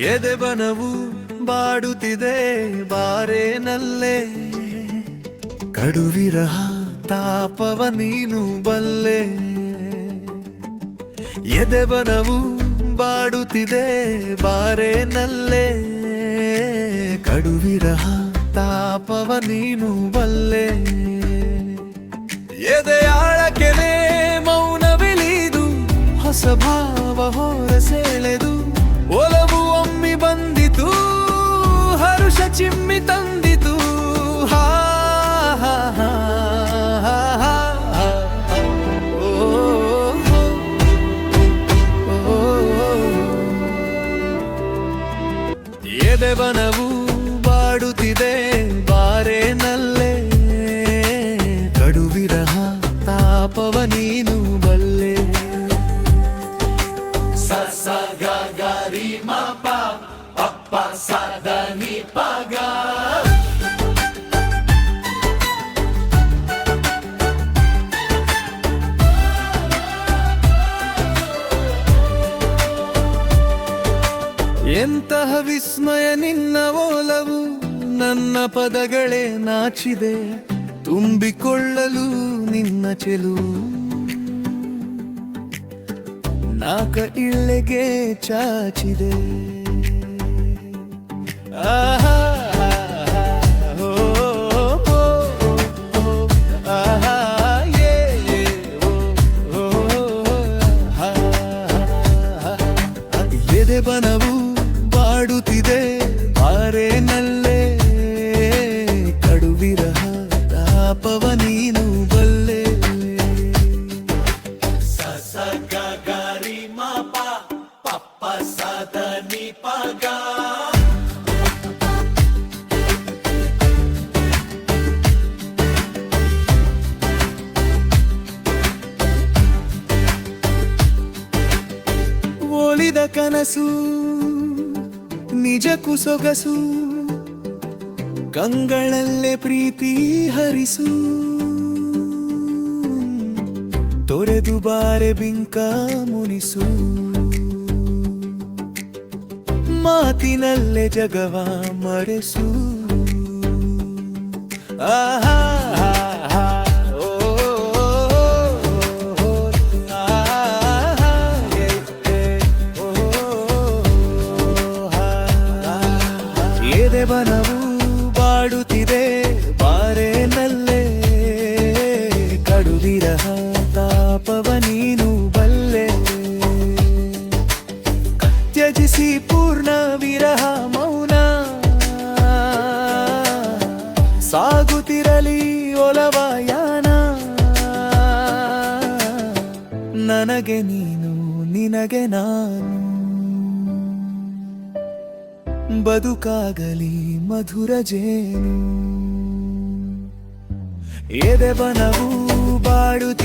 ಎದೆ ಬನವು ಬಾಡುತ್ತಿದೆ ಬಾರೇನಲ್ಲೇ ಕಡುವಿರಹ ತಾಪವ ನೀನು ಬಲ್ಲೆ ಎದೆ ಬನವು ಬಾಡುತ್ತಿದೆ ಬಾರೇನಲ್ಲೇ ಕಡುವಿರಹ ತಾಪವ ನೀನು ಬಲ್ಲೆ ಎದೆಯಾಳಕೆನೆ ಮೌನವಿಳಿದು ಹೊಸ ಭಾವ ಹೊರಸೆಳೆದು ಒಲವು ಒಮ್ಮಿ ಬಂದಿತು ಹರುಷ ಚಿಮ್ಮಿ ತಂದಿತು ಹಾ ಹಾ ಹಾ ಹಾ ಹಾ. ಓ, ಓ, ಎದೆಬನವು ಬಾಡುತ್ತಿದೆ ಬಾರೇನಲ್ಲೇ ಕಡುವಿರಹ ತಾಪವ ನೀನು ಬಲ್ಲೆ ಸ ಸ ಗ ಗ ರಿ ಮ ಪ ಪ ಪ ಸ ದ ನಿ ಪ ಗ. ಎಂತಹ ವಿಸ್ಮಯ ನಿನ್ನ ಓಲವು ನನ್ನ ಪದಗಳೇ ನಾಚಿದೆ ತುಂಬಿಕೊಳ್ಳಲು ನಿನ್ನ ಚೆಲುವು ನಾಕ ಇಳ್ಳೆಗೆ ಚಾಚಿದೆ ಆಹಾ ಓ, ಓ, ಓ, ಆಹಾ ಯೇ ಓ, ಆಹಾ. ಎದೆ ಬನವು ಬಾಡುತ್ತಿದೆ ಬಾರೇನಲ್ಲೇ ಕಡುವಿರಹ ತಾಪವ ನೀನು ಬಲ್ಲೆ ಸ ಸ ಗ ಗ ರಿ ಮ ಪ ಪ ಪ ಸ ದ ನಿ ಪ ಗ. ಒಲಿದ ಕನಸು ನಿಜಕ್ಕೂ ಸೊಗಸು ಕಂಗಳಲ್ಲೇ ಪ್ರೀತಿ ಹರಿಸು ತೊರೆದು ಬಾರೆ ಬಿಂಕ ಮುನಿಸು ಮಾತಿನಲ್ಲೇ ಜಗವ ಮರೆಸು ಆಹಾ ಓ, ಆಹಾ, ಓ, ಎದೆ ಬನವು ಬಾಡುತ್ತಿದೆ ಬಾರೇನಲ್ಲೇ ಕಡುವಿರಹ ತಾಪವ ನೀನು ಬಲ್ಲೆ ತ್ಯಜಿಸಿ ಪೂರ್ಣ ವಿರಹ ಮೌನ ಸಾಗುತ್ತಿರಲಿ ಒಲವಯಾನ ನನಗೆ ನೀನು ನಿನಗೆ ನಾನು ಬದುಕಾಗಲಿ ಮಧುರ ಜೇನು ಎದೆ ಬನವು ಬಾಡುತ್ತಿದೆ